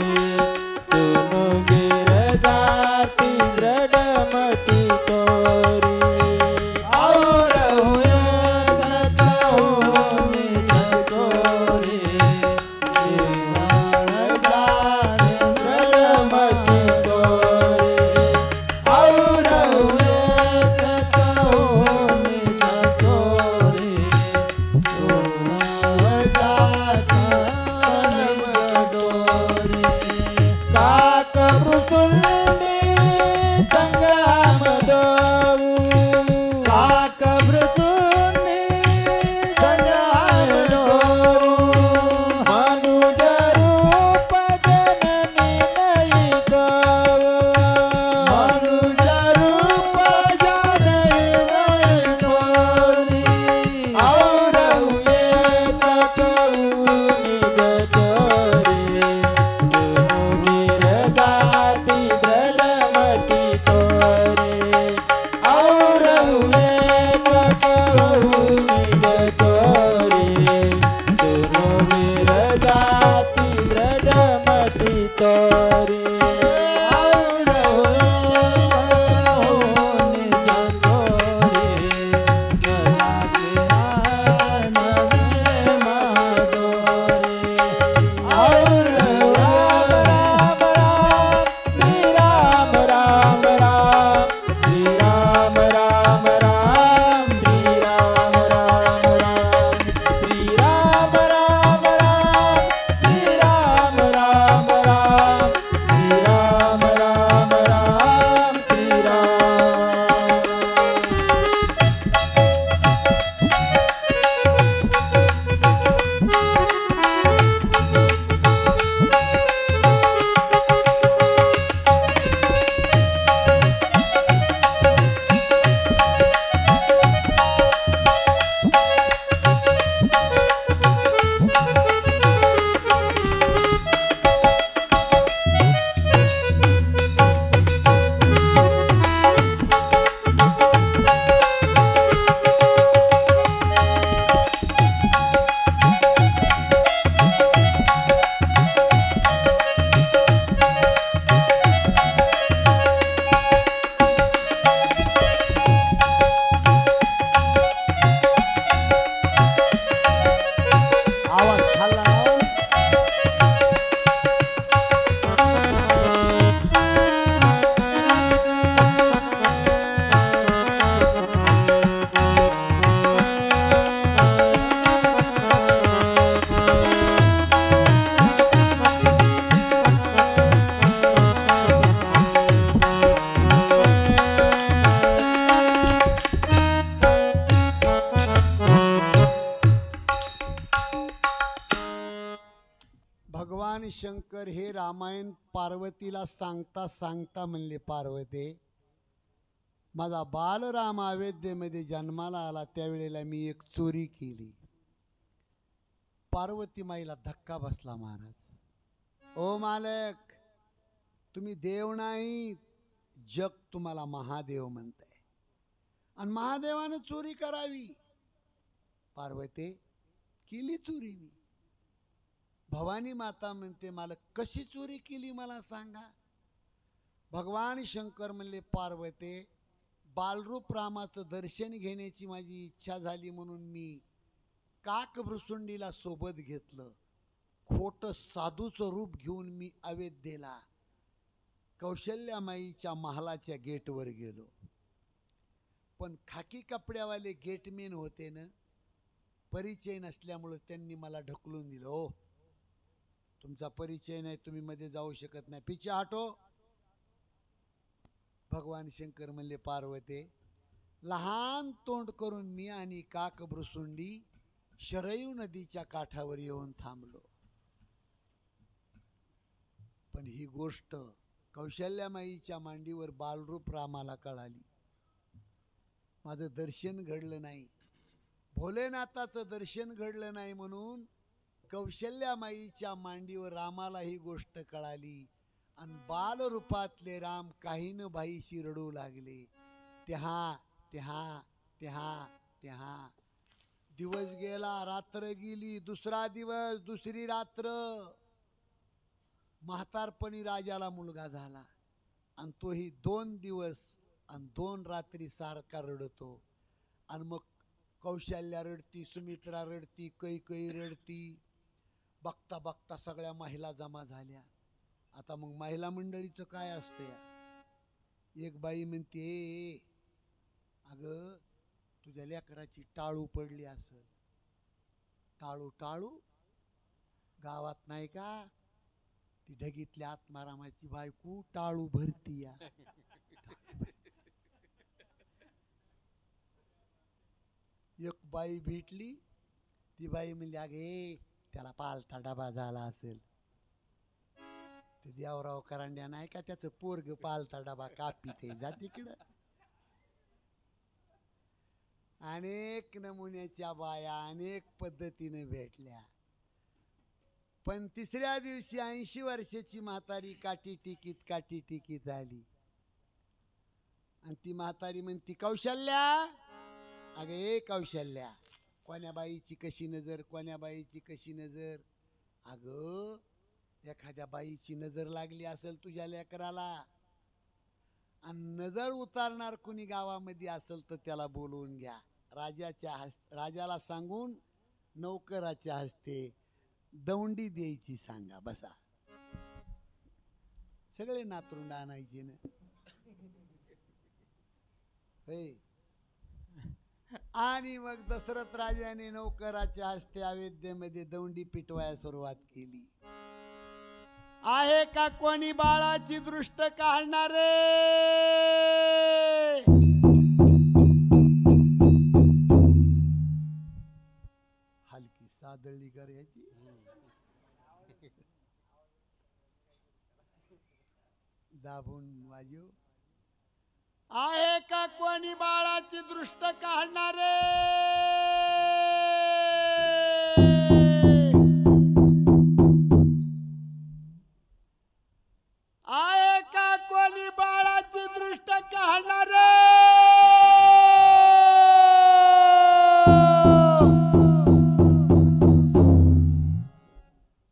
सुनु गिर जाती दृढमती तोरी.
भगवान शंकर हे रामायण पार्वतीला सांगता सांगता म्हणले, पार्वते माझा बालराम अयोध्येमध्ये जन्माला आला त्यावेळेला मी एक चोरी केली. पार्वती माईला धक्का बसला. महाराज, ओ मालक, तुम्ही देव नाही, जग तुम्हाला महादेव म्हणताय आणि महादेवाने चोरी करावी. पार्वती केली चोरी मी. भवानी माता म्हणते, मला कशी चोरी केली मला सांगा. भगवान शंकर म्हणले, पार्वते बालरूप रामाचं दर्शन घेण्याची माझी इच्छा झाली म्हणून मी काकभ्रुसुंडीला सोबत घेतलं. खोटं साधूचं रूप घेऊन मी अयोध्येला कौशल्यामाईच्या महालाच्या गेटवर गेलो. पण खाकी कपड्यावाले गेटमेन होते ना, परिचय नसल्यामुळे त्यांनी मला ढकलून दिलं. ओ, तुमचा परिचय नाही, तुम्ही मध्ये जाऊ शकत नाही, पीछे हटो. भगवान शंकर म्हणले, पार्वते लहान तोंड करून मी आणि काकभ्रुसुंडी शरयू नदीच्या काठावर येऊन थांबलो. पण ही गोष्ट कौशल्यामाईच्या मांडीवर बालरूप रामाला कळाली. माझं दर्शन घडलं नाही. भोलेनाथाचं दर्शन घडलं नाही म्हणून कौशल्यामाईच्या मांडीवर रामाला ही गोष्ट कळाली आणि बालरूपातले राम काही न बाईशी रडू लागले. तेहा तेहा तेहा तेहा दिवस गेला, रात्र गेली, दुसरा दिवस, दुसरी रात्र. म्हातारपणी राजाला मुलगा झाला आणि तोही 2 दिवस आणि 2 रात्री सारखा रडतो. आणि मग कौशल्या रडती, सुमित्रा रडती, कैकई रडती. बघता बघता सगळ्या महिला जमा झाल्या. आता मग महिला मंडळीचं काय असतं या? एक बाई म्हणते, अगं तुझ्या लेकराची टाळू पडली असेल. टाळू टाळू गावात नाही का ती ढगीतल्या आत्मारामाची बायको टाळू भरती या. एक बाई भेटली, ती बाई म्हणली, अगे त्याला पालता डबा झाला असेल. ते देवराव करांड्या नाही का त्याचं पोरग पालता डबा कापीते जा तिकडं. अनेक नमुन्याच्या बाया अनेक पद्धतीने भेटल्या. पण तिसऱ्या दिवशी 80 वर्षाची म्हातारी काठी टिकीत आली. आणि ती म्हातारी म्हणती, कौशल्या, अगे कौशल्या, कोण्या बाईची कशी नजर, कोण्या बाईची कशी नजर. अगं एखाद्या बाईची नजर लागली असेल तुझ्या लेकराला आणि नजर उतारणार कुणी गावामध्ये असेल तर त्याला बोलवून घ्या. राजाला सांगून नौकराच्या हस्ते दौंडी द्यायची सांगा. बसा. सगळे नातरुंड आणायचे ना. आणि मग दशरथ राजाने नौकराच्या हस्ते अयोध्येमध्ये दौंडी पिटवायला सुरुवात केली. आहे का कोणी बाळाची दृष्ट काढणारे? हलकी सादळली कर याची. दाबून वाजव. आहे का कोणी बाळाची दृष्ट काढणारे? आहे का कोणी बाळाची दृष्ट काढणारे?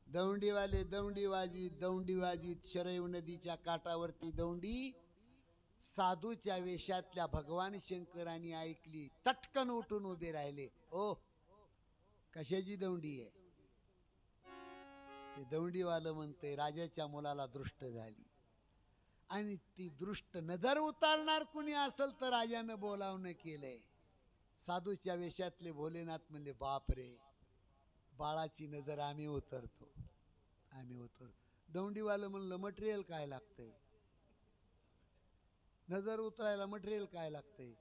दौंडीवाले दौंडी वाजवीत शरयू नदीच्या काठावरती दौंडी साधूच्या वेशातल्या भगवान शंकरांनी ऐकली. तटकन उठून उभे राहिले. ओ कशाची दौंडी आहे? ते दौंडीवालं म्हणते राजाच्या मुलाला दृष्ट झाली. आणि ती दृष्ट नजर उतारणार कुणी असेल तर राजानं बोलावणं केलंय. साधूच्या वेशातले भोलेनाथ म्हणले, बाप रे, बाळाची नजर आम्ही उतरतो. दौंडीवालं म्हणलं, मटेरियल काय लागतंय? नजर उतरायला मटेरियल काय लागतंय?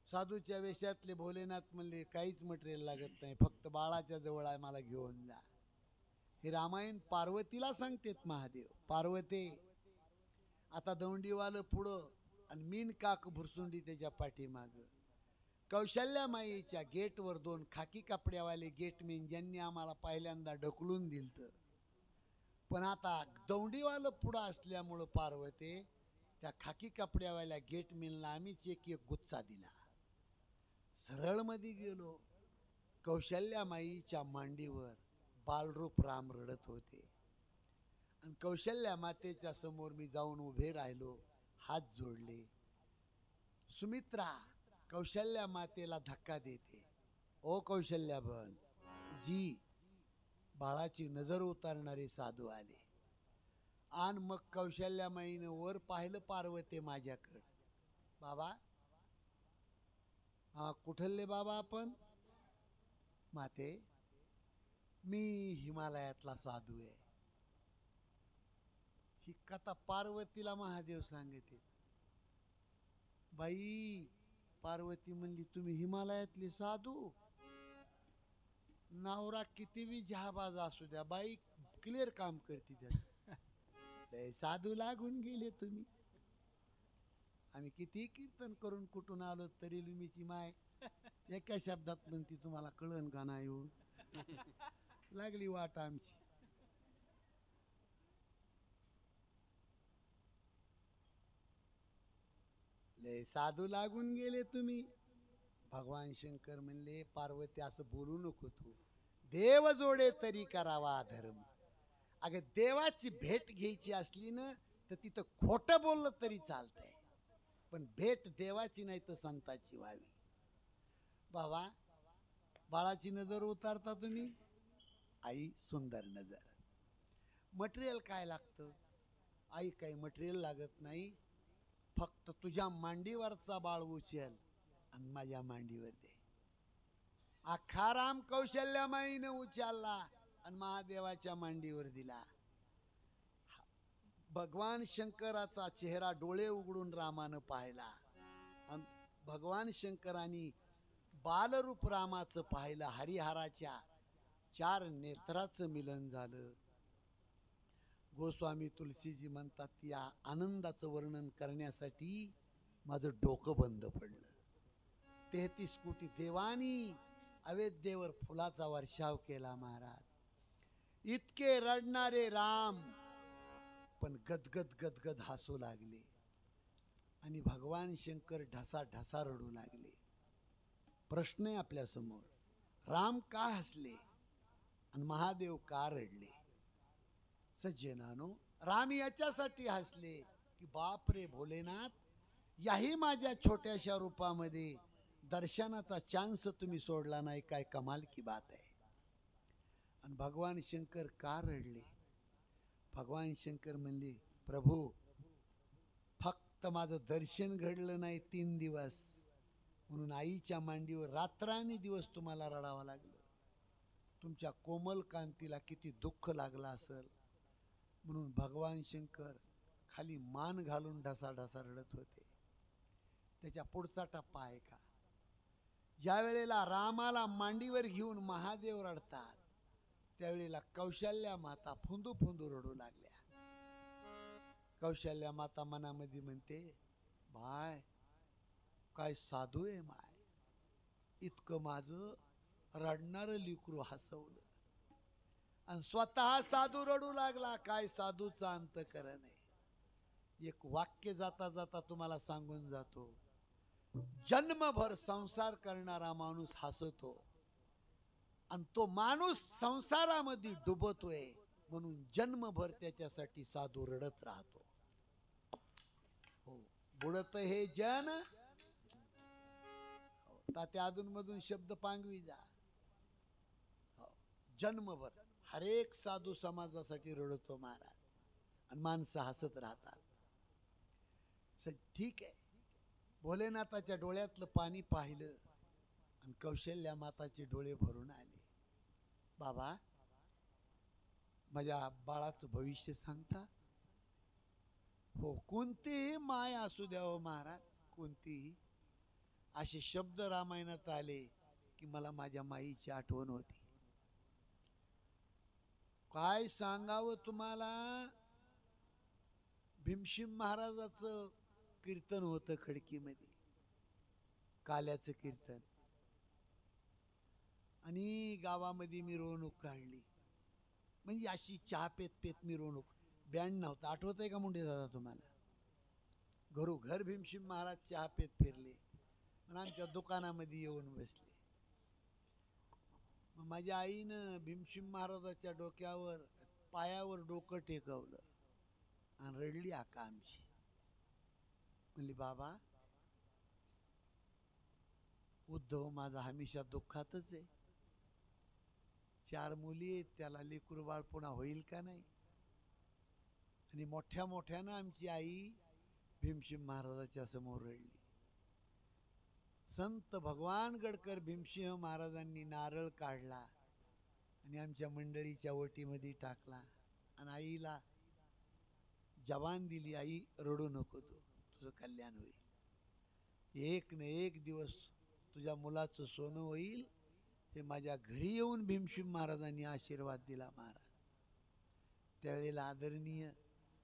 साधूच्या वेशातले भोलेनाथ म्हणले, काहीच मटेरियल लागत नाही, फक्त बाळाच्या जवळ आहे, मला घेऊन जा. हे रामायण पार्वतीला सांगतेत महादेव. पार्वते, आता दौंडीवालं पुढं आणि मीन काक भुरसुंडी त्याच्या पाठीमाग. कौशल्यामाईच्या गेटवर 2 खाकी कपड्यावाले गेटमेन ज्यांनी आम्हाला पहिल्यांदा ढकलून दिलतं. पण आता दौंडीवालं पुढं असल्यामुळं पार्वते त्या खाकी कपड्यावाल्या गेटमेनला आम्हीच एक गुच्छा दिला. सरळ मध्ये गेलो. कौशल्यामाईच्या मांडीवर बालरूप राम रडत होते. आणि कौशल्या मातेच्या समोर मी जाऊन उभे राहिलो, हात जोडले. सुमित्रा कौशल्या मातेला धक्का देते. ओ कौशल्या बहन जी, बाळाची नजर उतारणारे साधू आले. आणि मग कौशल्यामाईने वर पाहिलं पार्वती माझ्याकडं. बाबा, हा कुठले बाबा आपण? माते, मी हिमालयातला साधू आहे. ही कथा पार्वतीला महादेव सांगते. बाई, पार्वती म्हणली, तुम्ही हिमालयातले साधू? नवरा किती बी जहाबाज असू द्या, बाई क्लिअर काम करते त्याचं. साधू लागून गेले तुम्ही. आम्ही किती कीर्तन करून कुठून आलो तरी लुमीची माय एका शब्दात म्हणती तुम्हाला कळन का नाही हो? लागली वाट आमची. लय साधू लागून गेले तुम्ही. भगवान शंकर म्हणले पार्वती असं बोलू नको तू, देव जोडे तरी करावा धर्म. अगं देवाची भेट घ्यायची असली ना तर तिथं खोटं बोललं तरी चालतंय, पण भेट देवाची नाही तर संताची व्हावी. बाबा बाळाची नजर उतारता तुम्ही, आई सुंदर नजर. मटेरियल काय लागतं? आई काही मटेरियल लागत नाही, फक्त तुझ्या मांडीवरचा बाळ उचल आणि माझ्या मांडीवर दे. अख्खा राम कौशल्यामाईनं उचलला आणि महादेवाच्या मांडीवर दिला. भगवान शंकराचा चेहरा डोळे उघडून रामानं पाहिला आणि भगवान शंकरांनी बालरूप रामाचं पाहिलं. हरिहराच्या 4 नेत्राचं मिलन झालं. गोस्वामी तुलसीजी म्हणतात या आनंदाचं वर्णन करण्यासाठी माझं डोकं बंद पडलं. 33 कोटी देवानी अयोध्येवर फुलाचा वर्षाव केला महाराज. इतके रडणारे राम पण गदगद गदगद हसू लागले आणि भगवान शंकर ढसा ढसा रडू लागले. प्रश्न आहे आपल्या समोर, राम का हसले आणि महादेव का रडले? सज्जनानो, राम याच्यासाठी हसले की बाप रे भोलेनाथ, याही माझ्या छोट्याशा रूपामध्ये दर्शनाचा चान्स तुम्ही सोडला नाही, काय कमाल की बात आहे. आणि भगवान शंकर का रडले? भगवान शंकर म्हणले प्रभू, फक्त माझं दर्शन घडलं नाही 3 दिवस म्हणून आईच्या मांडीवर रात्रानी दिवस तुम्हाला रडावं लागलं. तुमच्या कोमल कांतीला किती दुःख लागलं असेल म्हणून भगवान शंकर खाली मान घालून ढसा ढसा रडत होते. त्याच्या पुढचा टप्पा आहे का? ज्या वेळेला रामाला मांडीवर घेऊन महादेव रडतात त्यावेळेला कौशल्या माता फुंदू फुंदू रडू लागल्या. कौशल्या माता मनामध्ये म्हणते, बाय काय साधू आहे माय, इतकं माझं रडणारं लिकरू हसवलं. आणि स्वतः साधू रडू लागला. काय साधूचा अंतःकरण आहे. एक वाक्य जाता जाता तुम्हाला सांगून जातो. जन्मभर संसार करणारा माणूस हसतो आणि तो माणूस संसारामध्ये डुबतोय म्हणून जन्मभर त्याच्यासाठी साधू रडत राहतो. हो, बुडत हे जन. तात्या अधून मधून शब्द पांगवी जा. जन्मभर हरेक साधू समाजासाठी रडतो महाराज आणि माणसं हसत राहतात. ठीक आहे, भोलेनाथाच्या डोळ्यातलं पाणी पाहिलं आणि कौशल्या माताचे डोळे भरून आले. बाबा, माझ्या बाळाचं भविष्य सांगता? हो, कोणतीही माय असू द्यावं महाराज, कोणतीही. असे शब्द रामायणात आले की मला माझ्या माईची आठवण होती. काय सांगावं तुम्हाला, भीमशिम महाराजाचं कीर्तन होतं खडकीमध्ये, काल्याचं कीर्तन, आणि गावामध्ये मिरवणूक काढली. म्हणजे अशी चहा पेत पेत मिरवणूक. बँड नव्हता, आठवत आहे का मुंडे दादा तुम्हाला? घरोघर भीमशिम महाराज चहा पेत फिरले आणि आमच्या दुकानामध्ये येऊन बसले. मग माझ्या आईनं भीमशिम महाराजाच्या डोक्यावर पायावर डोकं टेकवलं आणि रडली आका आमची. म्हणली बाबा, उद्धव माझा हमेशा दुःखातच आहे. 4 मुली आहेत, त्याला लेकरू बाळ पुन्हा होईल का नाही. आणि मोठ्या मोठ्यानं आमची आई भीमसिंह महाराजाच्या समोर रडली. संत भगवान गडकर भीमसिंह महाराजांनी नारळ काढला आणि आमच्या मंडळीच्या ओटीमध्ये टाकला आणि आईला जवान दिली. आई रडू नको, तुझं कल्याण होईल. एक न एक दिवस तुझ्या मुलाचं सोनं होईल. हे माझ्या घरी येऊन भीमसिंह महाराजांनी आशीर्वाद दिला महाराज. त्यावेळेला आदरणीय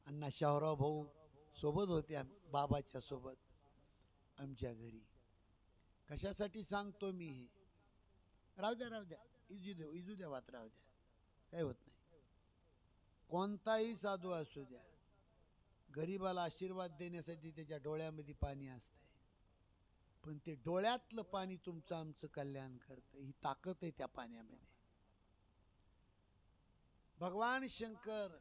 अण्णा शाहूराव भाऊ सोबत होते, बाबाच्या सोबत आमच्या घरी. कशासाठी सांगतो मी हे? राहू द्या इजू द्या वात राहू द्या, काही होत नाही. कोणताही साधू असू द्या, गरीबाला आशीर्वाद देण्यासाठी त्याच्या डोळ्यामध्ये पाणी असतंय, पण ते डोळ्यातलं पाणी तुमचं आमचं कल्याण करतं. ही ताकद आहे त्या पाण्यामध्ये. भगवान शंकर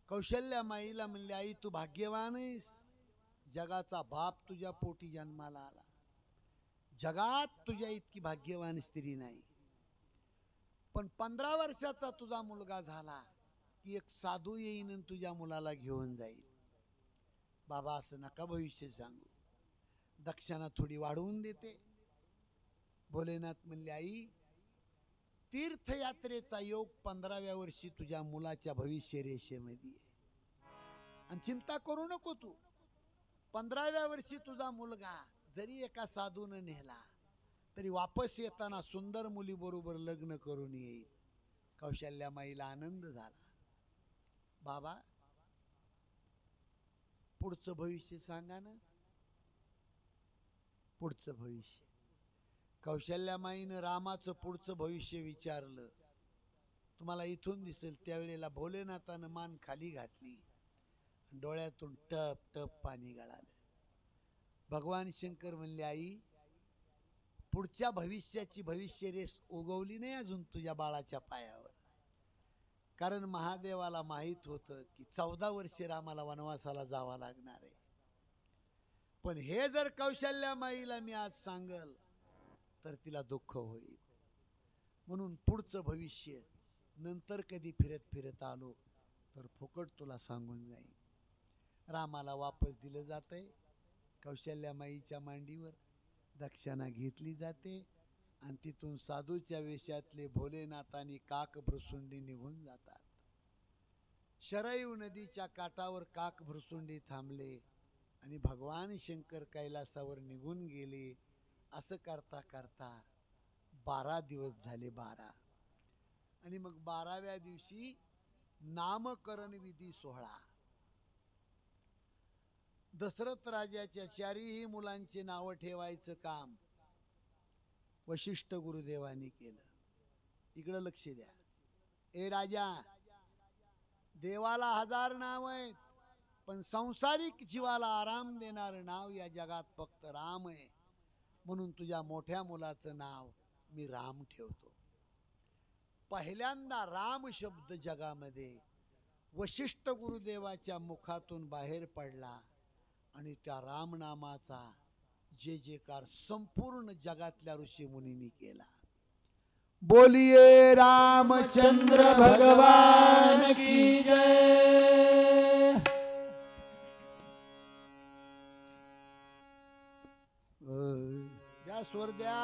कौशल्या माईला म्हणले, आई तू भाग्यवान आहेस, जगाचा बाप तुझ्या पोटी जन्माला आला. जगात तुझ्या इतकी भाग्यवान स्त्री नाही. पण 15 वर्षाचा तुझा मुलगा झाला की एक साधू येईन आणि तुझ्या मुलाला घेऊन जाईल. बाबा असं नका भविष्य सांगू, दक्षिणा थोडी वाढवून देते. भोलेनाथ म्हणले, आई तीर्थयात्रेचा योग 15व्या वर्षी तुझ्या मुलाच्या भविष्य रेषेमध्ये आहे. आणि चिंता करू नको तू, 15व्या वर्षी तुझा मुलगा जरी एका साधूने नेला तरी वापस येताना सुंदर मुली बरोबर लग्न करून येईल. कौशल्या माईला आनंद झाला. बाबा पुढचं भविष्य सांगा ना. पुढचं भविष्य कौशल्या माईनं रामाचं पुढचं भविष्य विचारलं. तुम्हाला इथून दिसेल त्यावेळेला भोलेनाथानं मान खाली घातली, डोळ्यातून टप टप पाणी गळालं. भगवान शंकर म्हणले, आई पुढच्या भविष्याची भविष्य रेस उगवली नाही अजून तुझ्या बाळाच्या पायावर. कारण महादेवाला माहित होतं की 14 वर्षे रामाला वनवासाला जावं लागणार आहे. पण हे जर कौशल्या माईला मी आज सांगल तर तिला दुःख होईल. म्हणून पुढचं भविष्य नंतर कधी फिरत फिरत आलो तर फुकट तुला सांगून जाईन. रामाला वापस दिलं जातंय. कौशल्या माईच्या मांडीवर दक्षिणा घेतली जाते आणि तिथून साधूच्या वेशातले भोलेनाथ आणि काकभ्रसुंडी निघून जातात. शरयू नदीच्या काठावर काकभ्रसुंडी थांबले आणि भगवान शंकर कैलासावर निघून गेले. असं करता करता 12 दिवस झाले. 12 आणि मग 12व्या दिवशी नामकरण विधी सोहळा. दशरथ राजाच्या 4ही मुलांचे नाव ठेवायचं काम वशिष्ठ गुरुदेवांनी केलं. इकडं लक्ष द्या. ए राजा, देवाला 1000 नाव आहेत, पण संसारिक जीवाला आराम देणारं नाव या जगात फक्त राम आहे. म्हणून तुझ्या मोठ्या मुलाचं नाव मी राम ठेवतो. पहिल्यांदा राम शब्द जगामध्ये वशिष्ठ गुरुदेवाच्या मुखातून बाहेर पडला आणि त्या रामनामाचा जे जेकार संपूर्ण जगातल्या ऋषी मुनींनी केला. बोलिए रामचंद्र भगवान की जय. द्या स्वर द्या.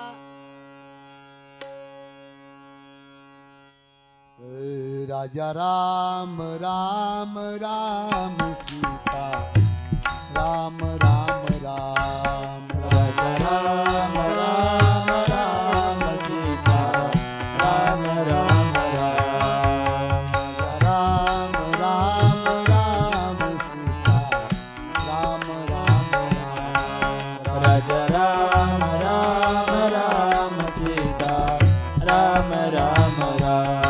राजा राम राम राम सीता राम राम राम.
राजा राम राम राम सीता राम राम राम.
राम राम राम सीता राम राम राम.
राजा राम राम राम सीता राम राम राम.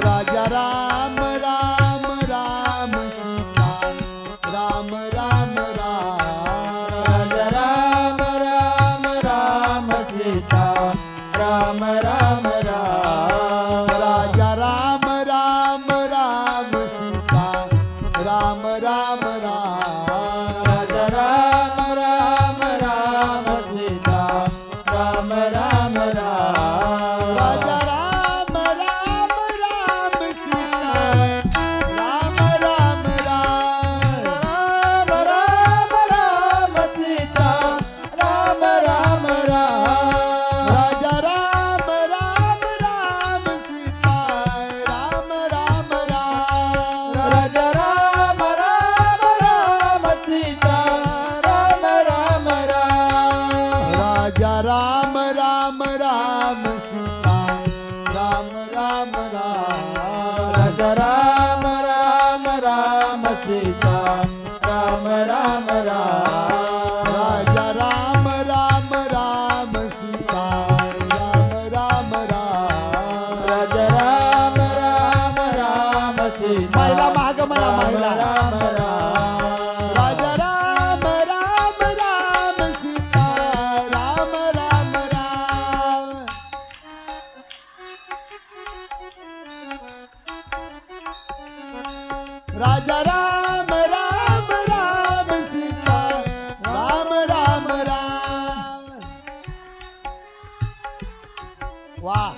राजा राम राम राम सीता राम राम राम.
राजा राम राम राम सीता राम राम राम.
राजा राम राम राम सीता राम राम राम.
राजा राम राम राम सीता राम राम राम.
राजा राम राम राम सीता राम राम राम.
राम राम राम सीता राम राम राम.
राजा राम राम राम सीता राम राम राम.
राजा राम राम राम सीता राम राम राम.
राजा राम राम राम सीता राम राम राम.
राजा राम राम राम सीता राम राम राम.
राजा राम राम राम राजा राम राम राम सीता राम राम राम। वाह।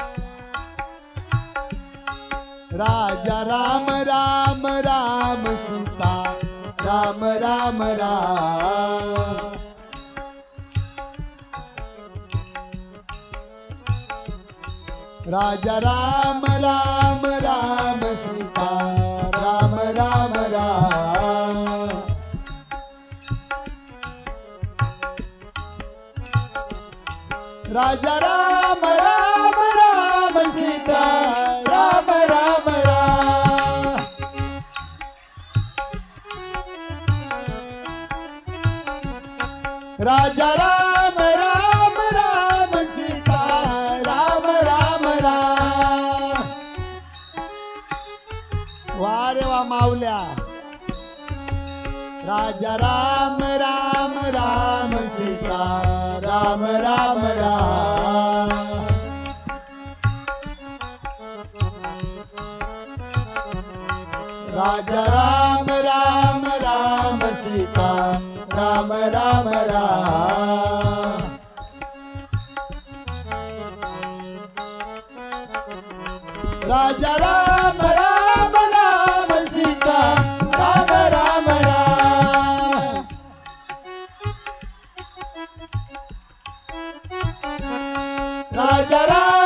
राजा राम राम राम सीता राम राम राम। राजा राम राम राम सीता राम राम राम। राजा राम राम राम सीता राम राम राम। राजा राम राम राम सीता राम राम राम। वाह रे वा माऊल्या। राजा राम राम राम सीता राम राम राम। राजा राम राम राम सीता राम राम राम। राजा राम राम राम सीता राम राम राम। राजा राम